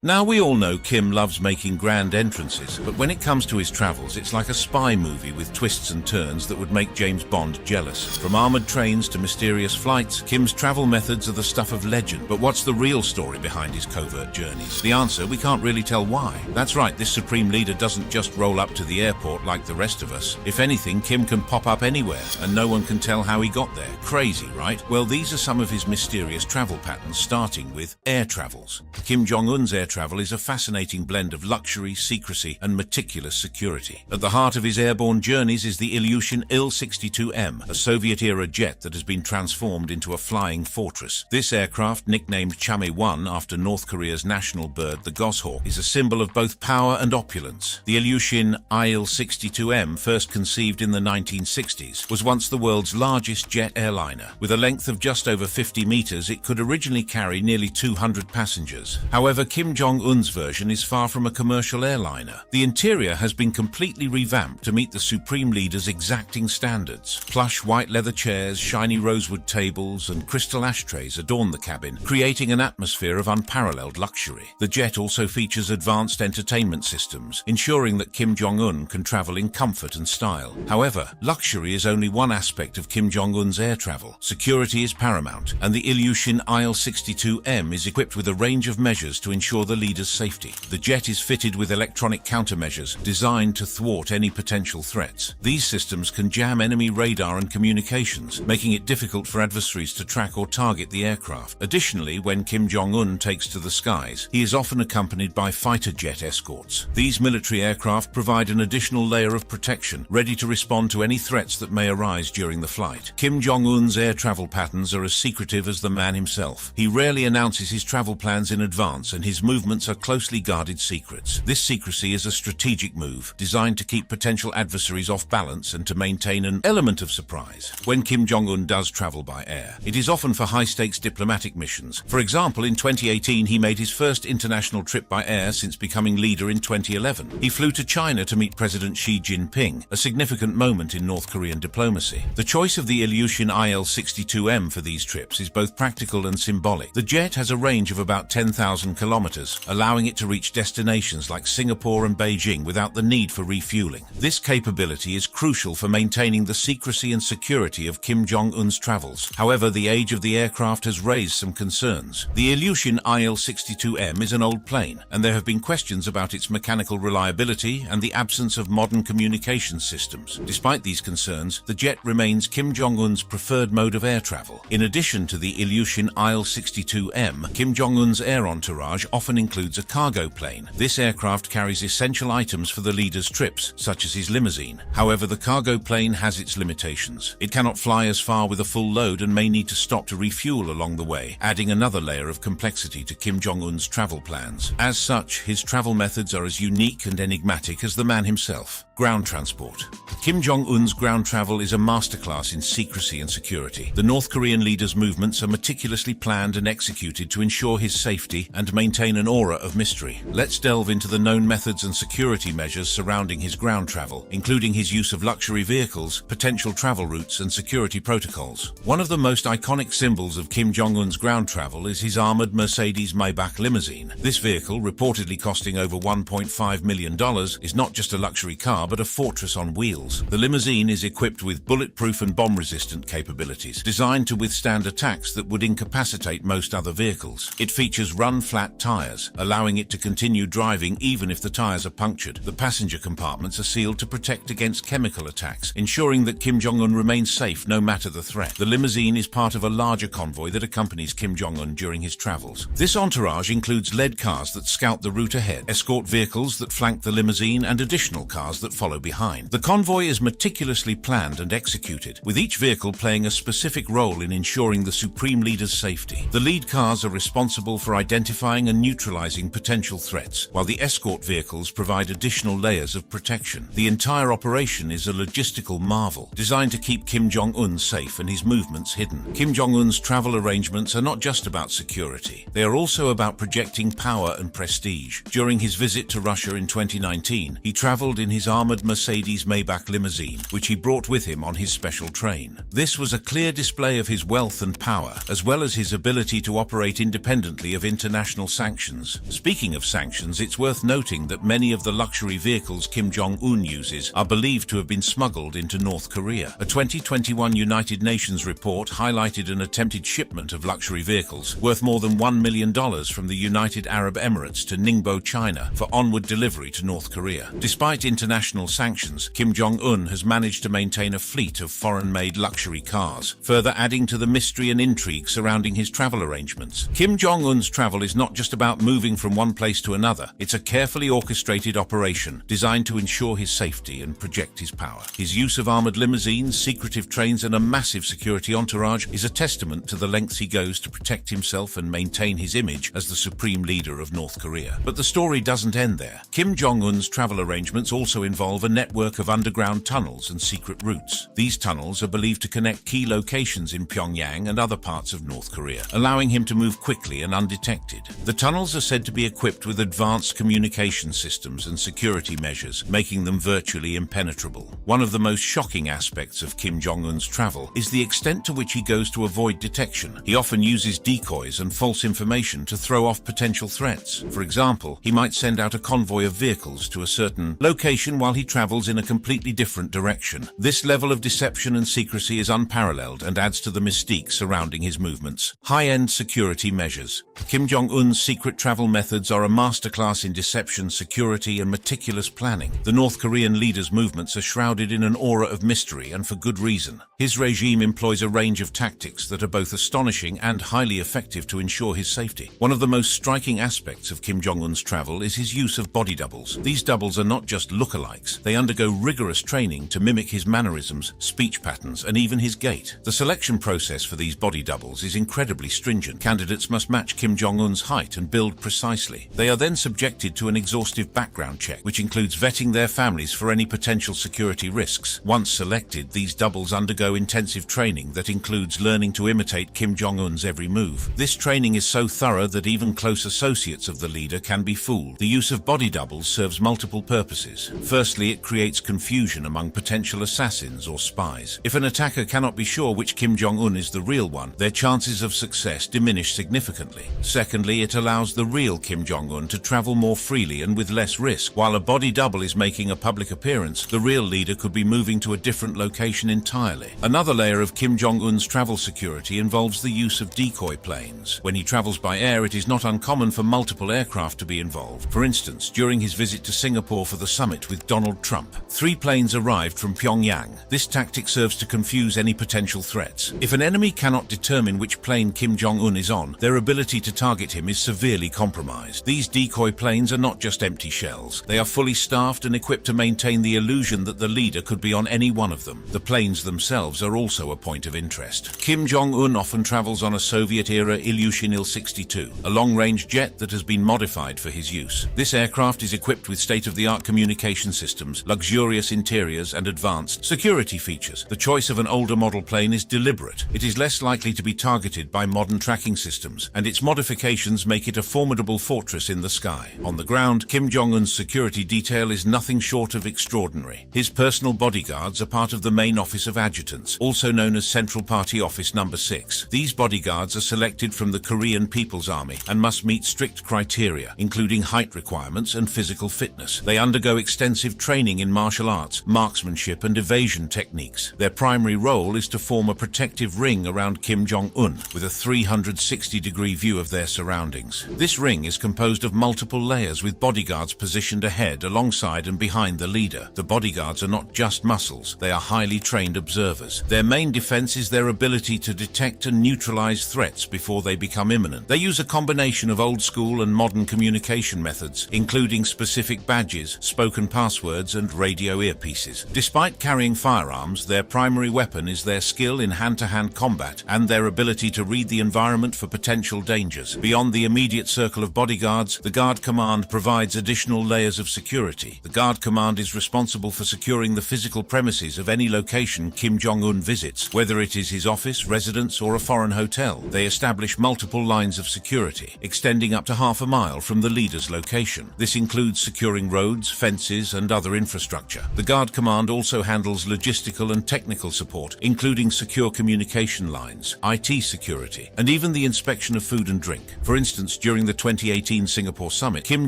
Now, we all know Kim loves making grand entrances, but when it comes to his travels, it's like a spy movie with twists and turns that would make James Bond jealous. From armored trains to mysterious flights, Kim's travel methods are the stuff of legend. But what's the real story behind his covert journeys? The answer: we can't really tell why. That's right, this supreme leader doesn't just roll up to the airport like the rest of us. If anything, Kim can pop up anywhere, and no one can tell how he got there. Crazy, right? Well, these are some of his mysterious travel patterns, starting with air travels. Kim Jong-un's air travel is a fascinating blend of luxury, secrecy, and meticulous security. At the heart of his airborne journeys is the Ilyushin Il-62M, a Soviet-era jet that has been transformed into a flying fortress. This aircraft, nicknamed Chame-1 after North Korea's national bird, the goshawk, is a symbol of both power and opulence. The Ilyushin Il-62M, first conceived in the 1960s, was once the world's largest jet airliner. With a length of just over 50 meters, it could originally carry nearly 200 passengers. However, Kim Jong-un's version is far from a commercial airliner. The interior has been completely revamped to meet the supreme leader's exacting standards. Plush white leather chairs, shiny rosewood tables, and crystal ashtrays adorn the cabin, creating an atmosphere of unparalleled luxury. The jet also features advanced entertainment systems, ensuring that Kim Jong-un can travel in comfort and style. However, luxury is only one aspect of Kim Jong-un's air travel. Security is paramount, and the Ilyushin Il-62M is equipped with a range of measures to ensure the leader's safety. The jet is fitted with electronic countermeasures designed to thwart any potential threats. These systems can jam enemy radar and communications, making it difficult for adversaries to track or target the aircraft. Additionally, when Kim Jong-un takes to the skies, he is often accompanied by fighter jet escorts. These military aircraft provide an additional layer of protection, ready to respond to any threats that may arise during the flight. Kim Jong-un's air travel patterns are as secretive as the man himself. He rarely announces his travel plans in advance, and his movements are closely guarded secrets. This secrecy is a strategic move, designed to keep potential adversaries off balance and to maintain an element of surprise. When Kim Jong-un does travel by air, it is often for high-stakes diplomatic missions. For example, in 2018, he made his first international trip by air since becoming leader in 2011. He flew to China to meet President Xi Jinping, a significant moment in North Korean diplomacy. The choice of the Ilyushin Il-62M for these trips is both practical and symbolic. The jet has a range of about 10,000 kilometers, allowing it to reach destinations like Singapore and Beijing without the need for refueling. This capability is crucial for maintaining the secrecy and security of Kim Jong-un's travels. However, the age of the aircraft has raised some concerns. The Ilyushin Il-62M is an old plane, and there have been questions about its mechanical reliability and the absence of modern communication systems. Despite these concerns, the jet remains Kim Jong-un's preferred mode of air travel. In addition to the Ilyushin Il-62M, Kim Jong-un's air entourage often includes a cargo plane. This aircraft carries essential items for the leader's trips, such as his limousine. However, the cargo plane has its limitations. It cannot fly as far with a full load and may need to stop to refuel along the way, adding another layer of complexity to Kim Jong-un's travel plans. As such, his travel methods are as unique and enigmatic as the man himself. Ground transport. Kim Jong-un's ground travel is a masterclass in secrecy and security. The North Korean leader's movements are meticulously planned and executed to ensure his safety and maintain an aura of mystery. Let's delve into the known methods and security measures surrounding his ground travel, including his use of luxury vehicles, potential travel routes, and security protocols. One of the most iconic symbols of Kim Jong-un's ground travel is his armored Mercedes-Maybach limousine. This vehicle, reportedly costing over $1.5 million, is not just a luxury car, but a fortress on wheels. The limousine is equipped with bulletproof and bomb-resistant capabilities, designed to withstand attacks that would incapacitate most other vehicles. It features run-flat tires, allowing it to continue driving even if the tires are punctured. The passenger compartments are sealed to protect against chemical attacks, ensuring that Kim Jong-un remains safe no matter the threat. The limousine is part of a larger convoy that accompanies Kim Jong-un during his travels. This entourage includes led cars that scout the route ahead, escort vehicles that flank the limousine, and additional cars that follow behind. The convoy is meticulously planned and executed, with each vehicle playing a specific role in ensuring the supreme leader's safety. The lead cars are responsible for identifying and neutralizing potential threats, while the escort vehicles provide additional layers of protection. The entire operation is a logistical marvel, designed to keep Kim Jong-un safe and his movements hidden. Kim Jong-un's travel arrangements are not just about security. They are also about projecting power and prestige. During his visit to Russia in 2019, he traveled in his armored armored Mercedes Maybach limousine, which he brought with him on his special train. This was a clear display of his wealth and power, as well as his ability to operate independently of international sanctions. Speaking of sanctions, it's worth noting that many of the luxury vehicles Kim Jong-un uses are believed to have been smuggled into North Korea. A 2021 United Nations report highlighted an attempted shipment of luxury vehicles worth more than $1 million from the United Arab Emirates to Ningbo, China, for onward delivery to North Korea. Despite international sanctions, Kim Jong-un has managed to maintain a fleet of foreign-made luxury cars, further adding to the mystery and intrigue surrounding his travel arrangements. Kim Jong-un's travel is not just about moving from one place to another. It's a carefully orchestrated operation designed to ensure his safety and project his power. His use of armored limousines, secretive trains, and a massive security entourage is a testament to the lengths he goes to protect himself and maintain his image as the supreme leader of North Korea. But the story doesn't end there. Kim Jong-un's travel arrangements also involve a network of underground tunnels and secret routes. These tunnels are believed to connect key locations in Pyongyang and other parts of North Korea, allowing him to move quickly and undetected. The tunnels are said to be equipped with advanced communication systems and security measures, making them virtually impenetrable. One of the most shocking aspects of Kim Jong-un's travel is the extent to which he goes to avoid detection. He often uses decoys and false information to throw off potential threats. For example, he might send out a convoy of vehicles to a certain location while he travels in a completely different direction. This level of deception and secrecy is unparalleled and adds to the mystique surrounding his movements. High-end security measures. Kim Jong-un's secret travel methods are a masterclass in deception, security, and meticulous planning. The North Korean leader's movements are shrouded in an aura of mystery, and for good reason. His regime employs a range of tactics that are both astonishing and highly effective to ensure his safety. One of the most striking aspects of Kim Jong-un's travel is his use of body doubles. These doubles are not just lookalikes. They undergo rigorous training to mimic his mannerisms, speech patterns, and even his gait. The selection process for these body doubles is incredibly stringent. Candidates must match Kim Jong-un's height and build precisely. They are then subjected to an exhaustive background check, which includes vetting their families for any potential security risks. Once selected, these doubles undergo intensive training that includes learning to imitate Kim Jong-un's every move. This training is so thorough that even close associates of the leader can be fooled. The use of body doubles serves multiple purposes. Firstly, it creates confusion among potential assassins or spies. If an attacker cannot be sure which Kim Jong-un is the real one, their chances of success diminish significantly. Secondly, it allows the real Kim Jong-un to travel more freely and with less risk. While a body double is making a public appearance, the real leader could be moving to a different location entirely. Another layer of Kim Jong-un's travel security involves the use of decoy planes. When he travels by air, it is not uncommon for multiple aircraft to be involved. For instance, during his visit to Singapore for the summit with Donald Trump, 3 planes arrived from Pyongyang. This tactic serves to confuse any potential threats. If an enemy cannot determine which plane Kim Jong-un is on, their ability to target him is severely compromised. These decoy planes are not just empty shells. They are fully staffed and equipped to maintain the illusion that the leader could be on any one of them. The planes themselves are also a point of interest. Kim Jong-un often travels on a Soviet-era Ilyushin Il-62, a long-range jet that has been modified for his use. This aircraft is equipped with state-of-the-art communication systems, luxurious interiors, and advanced security features. The choice of an older model plane is deliberate. It is less likely to be targeted by modern tracking systems, and its modifications make it a formidable fortress in the sky. On the ground, Kim Jong-un's security detail is nothing short of extraordinary. His personal bodyguards are part of the main office of adjutants, also known as Central Party Office Number 6. These bodyguards are selected from the Korean People's Army and must meet strict criteria, including height requirements and physical fitness. They undergo extensive training in martial arts, marksmanship, and evasion techniques. Their primary role is to form a protective ring around Kim Jong-un, with a 360-degree view of their surroundings. This ring is composed of multiple layers, with bodyguards positioned ahead, alongside, and behind the leader. The bodyguards are not just muscles, they are highly trained observers. Their main defense is their ability to detect and neutralize threats before they become imminent. They use a combination of old-school and modern communication methods, including specific badges, spoken passwords, and radio earpieces. Despite carrying firearms, their primary weapon is their skill in hand-to-hand combat and their ability to read the environment for potential dangers. Beyond the immediate circle of bodyguards, the Guard Command provides additional layers of security. The Guard Command is responsible for securing the physical premises of any location Kim Jong-un visits, whether it is his office, residence, or a foreign hotel. They establish multiple lines of security, extending up to half a mile from the leader's location. This includes securing roads, fences, and other infrastructure. The Guard Command also handles logistical and technical support, including secure communication lines, IT security, and even the inspection of food and drink. For instance, during the 2018 Singapore summit, Kim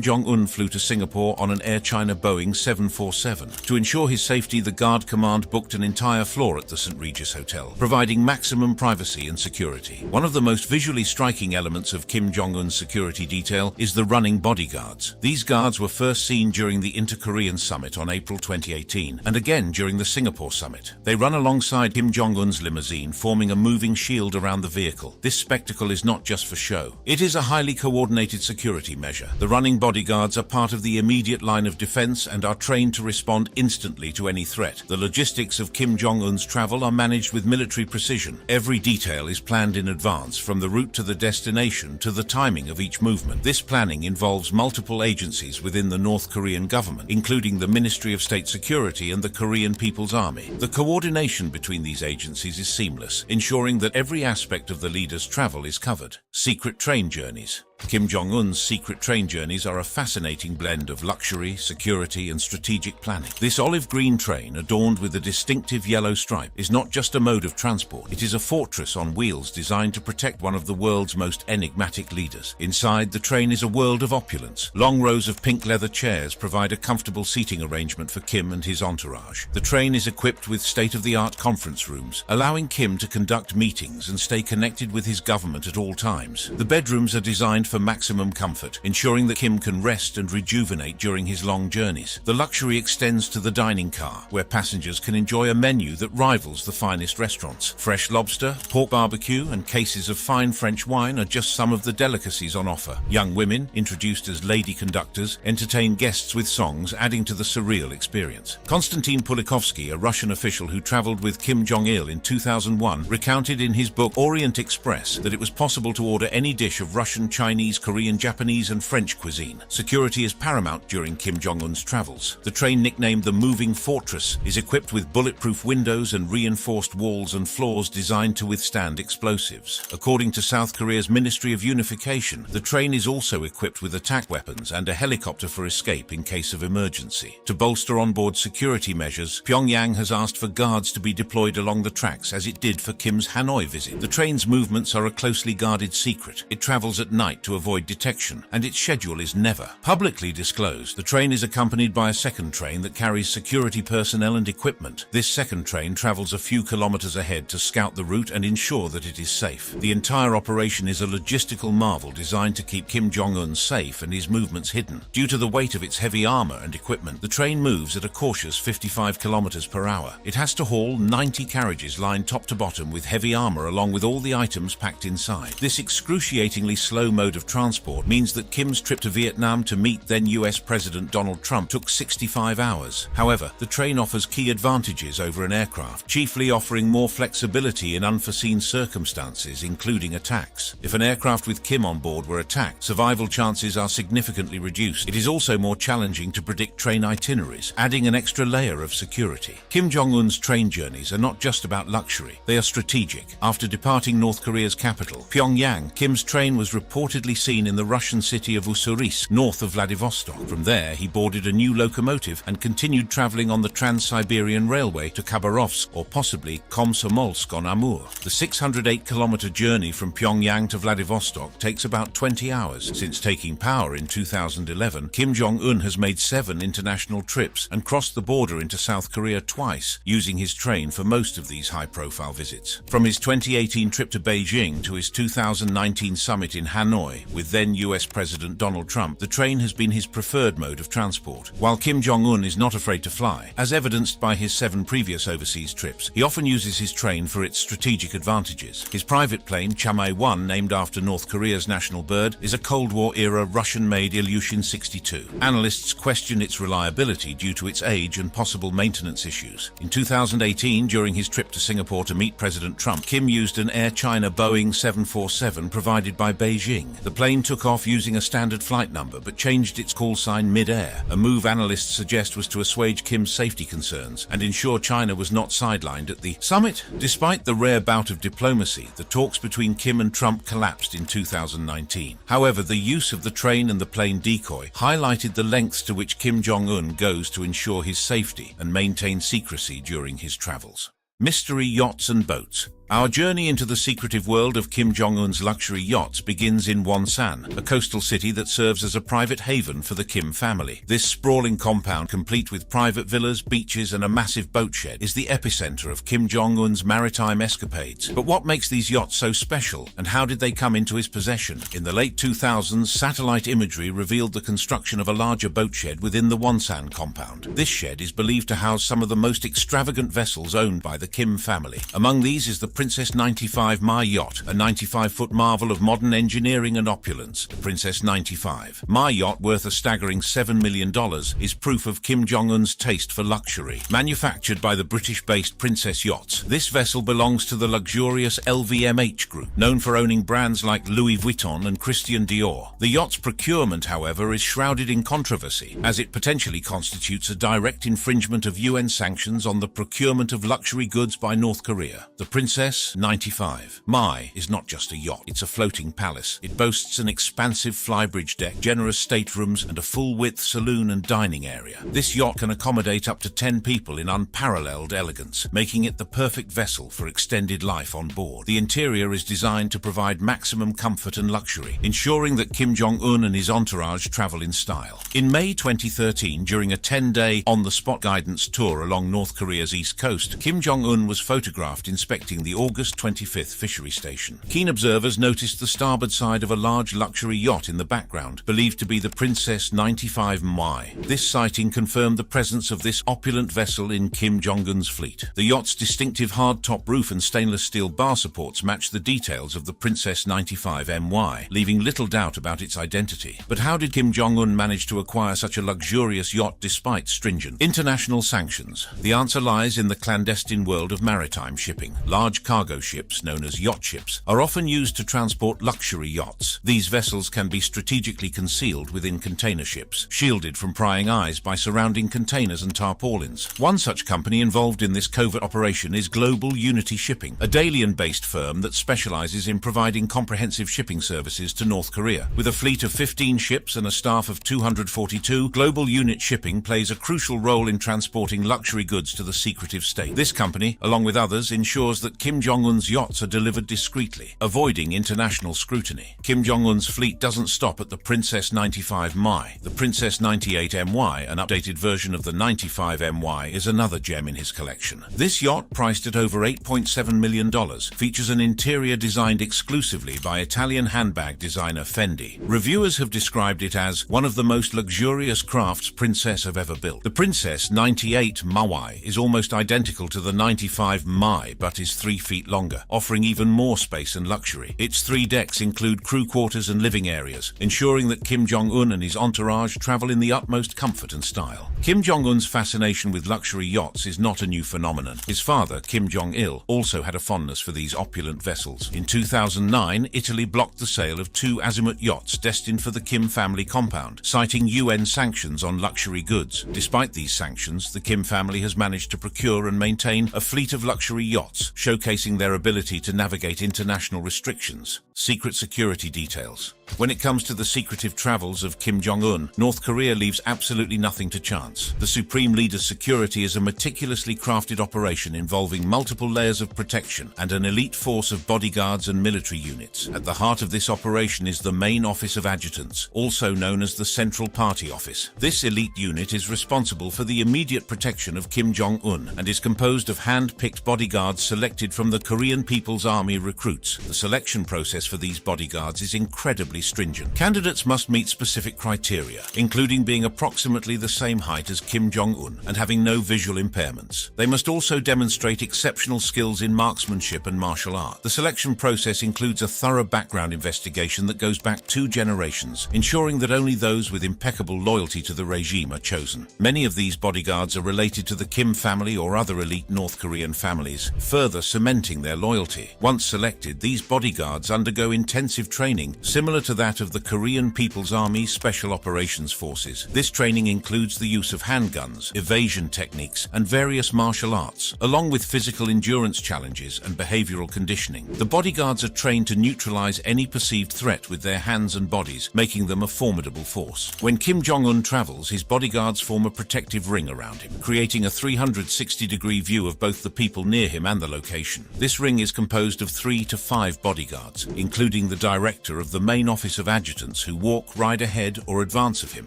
Jong-un flew to Singapore on an Air China Boeing 747. To ensure his safety, the Guard Command booked an entire floor at the St. Regis Hotel, providing maximum privacy and security. One of the most visually striking elements of Kim Jong-un's security detail is the running bodyguards. These guards were first seen during the Inter-Korean Summit on April 2018, and again during the Singapore Summit. They run alongside Kim Jong-un's limousine, forming a moving shield around the vehicle. This spectacle is not just for show. It is a highly coordinated security measure. The running bodyguards are part of the immediate line of defense and are trained to respond instantly to any threat. The logistics of Kim Jong-un's travel are managed with military precision. Every detail is planned in advance, from the route to the destination to the timing of each movement. This planning involves multiple agencies within the North Korean government, including the Ministry of State Security and the Korean People's Army. The coordination between these agencies is seamless, ensuring that every aspect of the leader's travel is covered. Secret train journeys. Kim Jong-un's secret train journeys are a fascinating blend of luxury, security, and strategic planning. This olive green train, adorned with a distinctive yellow stripe, is not just a mode of transport. It is a fortress on wheels designed to protect one of the world's most enigmatic leaders. Inside, the train is a world of opulence. Long rows of pink leather chairs provide a comfortable seating arrangement for Kim and his entourage. The train is equipped with state-of-the-art conference rooms, allowing Kim to conduct meetings and stay connected with his government at all times. The bedrooms are designed for maximum comfort, ensuring that Kim can rest and rejuvenate during his long journeys. The luxury extends to the dining car, where passengers can enjoy a menu that rivals the finest restaurants. Fresh lobster, pork barbecue, and cases of fine French wine are just some of the delicacies on offer. Young women, introduced as lady conductors, entertain guests with songs, adding to the surreal experience. Konstantin Pulikovsky, a Russian official who traveled with Kim Jong-il in 2001, recounted in his book Orient Express that it was possible to order any dish of Russian, Chinese, Korean, Japanese, and French cuisine. Security is paramount during Kim Jong-un's travels. The train, nicknamed the Moving Fortress, is equipped with bulletproof windows and reinforced walls and floors designed to withstand explosives. According to South Korea's Ministry of Unification, the train is also equipped with attack weapons and a helicopter for escape in case of emergency. To bolster onboard security measures, Pyongyang has asked for guards to be deployed along the tracks, as it did for Kim's Hanoi visit. The train's movements are a closely guarded secret. It travels at night to avoid detection, and its schedule is never publicly disclosed. The train is accompanied by a second train that carries security personnel and equipment. This second train travels a few kilometers ahead to scout the route and ensure that it is safe. The entire operation is a logistical marvel designed to keep Kim Jong-un safe and his movements hidden. Due to the weight of its heavy armor and equipment, the train moves at a cautious 55 kilometers per hour. It has to haul 90 carriages lined top to bottom with heavy armor, along with all the items packed inside. This excruciatingly slow mode of transport means that Kim's trip to Vietnam to meet then US President Donald Trump took 65 hours. However, the train offers key advantages over an aircraft, chiefly offering more flexibility in unforeseen circumstances, including attacks. If an aircraft with Kim on board were attacked, survival chances are significantly reduced. It is also more challenging to predict train itineraries, adding an extra layer of security. Kim Jong-un's train journeys are not just about luxury, they are strategic. After departing North Korea's capital, Pyongyang, Kim's train was reportedly seen in the Russian city of Ussurisk, north of Vladivostok. From there, he boarded a new locomotive and continued traveling on the Trans-Siberian Railway to Khabarovsk, or possibly Komsomolsk on Amur. The 608-kilometer journey from Pyongyang to Vladivostok takes about 20 hours. Since taking power in 2011, Kim Jong-un has made 7 international trips and crossed the border into South Korea twice, using his train for most of these high-profile visits. From his 2018 trip to Beijing to his 2019 summit in Hanoi with then US President Donald Trump, the train has been his preferred mode of transport. While Kim Jong-un is not afraid to fly, as evidenced by his 7 previous overseas trips, he often uses his train for its strategic advantages. His private plane, Chamae-1, named after North Korea's national bird, is a Cold War-era Russian-made Ilyushin 62. Analysts question its reliability due to its age and possible maintenance issues. In 2018, during his trip to Singapore to meet President Trump, Kim used an Air China Boeing 747 provided by Beijing. The plane took off using a standard flight number but changed its call sign mid-air, a move analysts suggest was to assuage Kim's safety concerns and ensure China was not sidelined at the summit. Despite the rare bout of diplomacy, the talks between Kim and Trump collapsed in 2019. However, the use of the train and the plane decoy highlighted the lengths to which Kim Jong-un goes to ensure his safety and maintain secrecy during his travels. Mystery yachts and boats. Our journey into the secretive world of Kim Jong-un's luxury yachts begins in Wonsan, a coastal city that serves as a private haven for the Kim family. This sprawling compound, complete with private villas, beaches, and a massive boat shed, is the epicenter of Kim Jong-un's maritime escapades. But what makes these yachts so special, and how did they come into his possession? In the late 2000s, satellite imagery revealed the construction of a larger boat shed within the Wonsan compound. This shed is believed to house some of the most extravagant vessels owned by the Kim family. Among these is the Princess 95 Ma yacht, a 95-foot marvel of modern engineering and opulence. The Princess 95 Ma yacht, worth a staggering $7 million, is proof of Kim Jong-un's taste for luxury. Manufactured by the British-based Princess Yachts, this vessel belongs to the luxurious LVMH group, known for owning brands like Louis Vuitton and Christian Dior. The yacht's procurement, however, is shrouded in controversy, as it potentially constitutes a direct infringement of UN sanctions on the procurement of luxury goods by North Korea. The Princess 95 Ma is not just a yacht, it's a floating palace. It boasts an expansive flybridge deck, generous staterooms, and a full-width saloon and dining area. This yacht can accommodate up to 10 people in unparalleled elegance, making it the perfect vessel for extended life on board. The interior is designed to provide maximum comfort and luxury, ensuring that Kim Jong-un and his entourage travel in style. In May 2013, during a 10-day on-the-spot guidance tour along North Korea's east coast, Kim Jong-un was photographed inspecting the August 25th fishery station. Keen observers noticed the starboard side of a large luxury yacht in the background, believed to be the Princess 95 Ma. This sighting confirmed the presence of this opulent vessel in Kim Jong-un's fleet. The yacht's distinctive hard-top roof and stainless steel bar supports match the details of the Princess 95 Ma, leaving little doubt about its identity. But how did Kim Jong-un manage to acquire such a luxurious yacht despite stringent international sanctions? The answer lies in the clandestine world of maritime shipping. Large cargo ships, known as yacht ships, are often used to transport luxury yachts. These vessels can be strategically concealed within container ships, shielded from prying eyes by surrounding containers and tarpaulins. One such company involved in this covert operation is Global Unity Shipping, a Dalian-based firm that specializes in providing comprehensive shipping services to North Korea. With a fleet of 15 ships and a staff of 242, Global Unit Shipping plays a crucial role in transporting luxury goods to the secretive state. This company, along with others, ensures that Kim Jong-un's yachts are delivered discreetly, avoiding international scrutiny. Kim Jong-un's fleet doesn't stop at the Princess 95 Ma. The Princess 98 My, an updated version of the 95 My, is another gem in his collection. This yacht, priced at over $8.7 million, features an interior designed exclusively by Italian handbag designer Fendi. Reviewers have described it as one of the most luxurious crafts Princess have ever built. The Princess 98 Ma is almost identical to the 95 Ma, but is 3 feet longer, offering even more space and luxury. Its 3 decks include crew quarters and living areas, ensuring that Kim Jong-un and his entourage travel in the utmost comfort and style. Kim Jong-un's fascination with luxury yachts is not a new phenomenon. His father, Kim Jong-il, also had a fondness for these opulent vessels. In 2009, Italy blocked the sale of 2 Azimut yachts destined for the Kim family compound, citing UN sanctions on luxury goods. Despite these sanctions, the Kim family has managed to procure and maintain a fleet of luxury yachts, showcasing their ability to navigate international restrictions. Secret security details. When it comes to the secretive travels of Kim Jong-un, North Korea leaves absolutely nothing to chance. The supreme leader's security is a meticulously crafted operation involving multiple layers of protection and an elite force of bodyguards and military units. At the heart of this operation is the Main Office of Adjutants, also known as the Central Party Office. This elite unit is responsible for the immediate protection of Kim Jong-un and is composed of hand-picked bodyguards selected from the Korean People's Army recruits. The selection process for these bodyguards is incredibly stringent. Candidates must meet specific criteria, including being approximately the same height as Kim Jong-un and having no visual impairments. They must also demonstrate exceptional skills in marksmanship and martial art. The selection process includes a thorough background investigation that goes back 2 generations, ensuring that only those with impeccable loyalty to the regime are chosen. Many of these bodyguards are related to the Kim family or other elite North Korean families, further cementing their loyalty. Once selected, these bodyguards undergo intensive training, similar to to that of the Korean People's Army Special Operations Forces. This training includes the use of handguns, evasion techniques, and various martial arts, along with physical endurance challenges and behavioral conditioning. The bodyguards are trained to neutralize any perceived threat with their hands and bodies, making them a formidable force. When Kim Jong-un travels, his bodyguards form a protective ring around him, creating a 360-degree view of both the people near him and the location. This ring is composed of 3 to 5 bodyguards, including the director of the main office of adjutants, who walk right ahead or advance of him.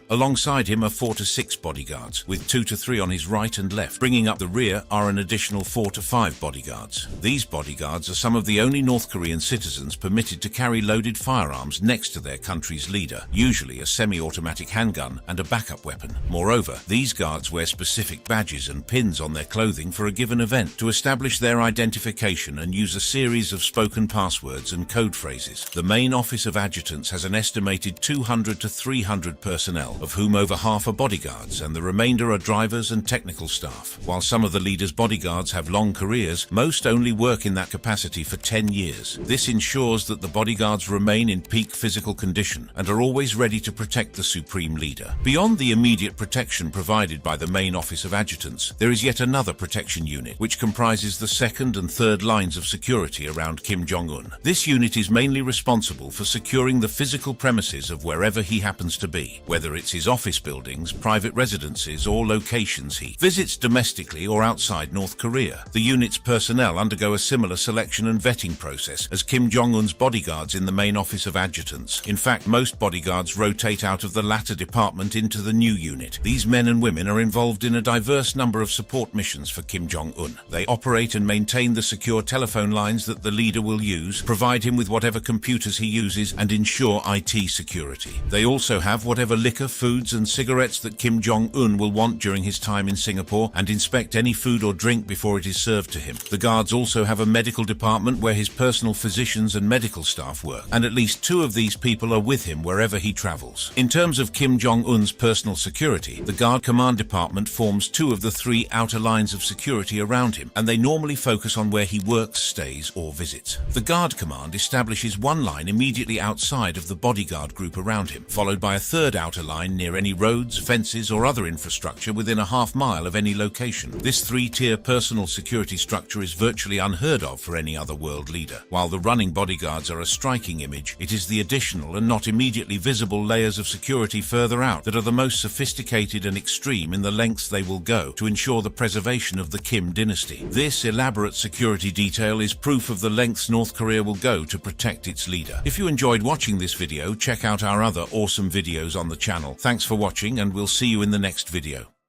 Alongside him are 4 to 6 bodyguards, with 2 to 3 on his right and left. Bringing up the rear are an additional 4 to 5 bodyguards. These bodyguards are some of the only North Korean citizens permitted to carry loaded firearms next to their country's leader, usually a semi-automatic handgun and a backup weapon. Moreover, these guards wear specific badges and pins on their clothing for a given event to establish their identification and use a series of spoken passwords and code phrases. The main office of adjutants has an estimated 200 to 300 personnel, of whom over half are bodyguards and the remainder are drivers and technical staff. While some of the leaders' bodyguards have long careers, most only work in that capacity for 10 years. This ensures that the bodyguards remain in peak physical condition and are always ready to protect the supreme leader. Beyond the immediate protection provided by the main office of adjutants, there is yet another protection unit, which comprises the second and third lines of security around Kim Jong-un. This unit is mainly responsible for securing the physical premises of wherever he happens to be, whether it's his office buildings, private residences, or locations he visits domestically or outside North Korea. The unit's personnel undergo a similar selection and vetting process as Kim Jong-un's bodyguards in the main office of adjutants. In fact, most bodyguards rotate out of the latter department into the new unit. These men and women are involved in a diverse number of support missions for Kim Jong-un. They operate and maintain the secure telephone lines that the leader will use, provide him with whatever computers he uses, and ensure IT security. They also have whatever liquor, foods, and cigarettes that Kim Jong-un will want during his time in Singapore, and inspect any food or drink before it is served to him. The guards also have a medical department where his personal physicians and medical staff work, and at least 2 of these people are with him wherever he travels. In terms of Kim Jong-un's personal security, the Guard Command Department forms 2 of the 3 outer lines of security around him, and they normally focus on where he works, stays, or visits. The Guard Command establishes one line immediately outside of the bodyguard group around him, followed by a third outer line near any roads, fences, or other infrastructure within a half-mile of any location. This 3-tier personal security structure is virtually unheard of for any other world leader. While the running bodyguards are a striking image, it is the additional and not immediately visible layers of security further out that are the most sophisticated and extreme in the lengths they will go to ensure the preservation of the Kim dynasty. This elaborate security detail is proof of the lengths North Korea will go to protect its leader. If you enjoyed watching this video, check out our other awesome videos on the channel. Thanks for watching, and we'll see you in the next video.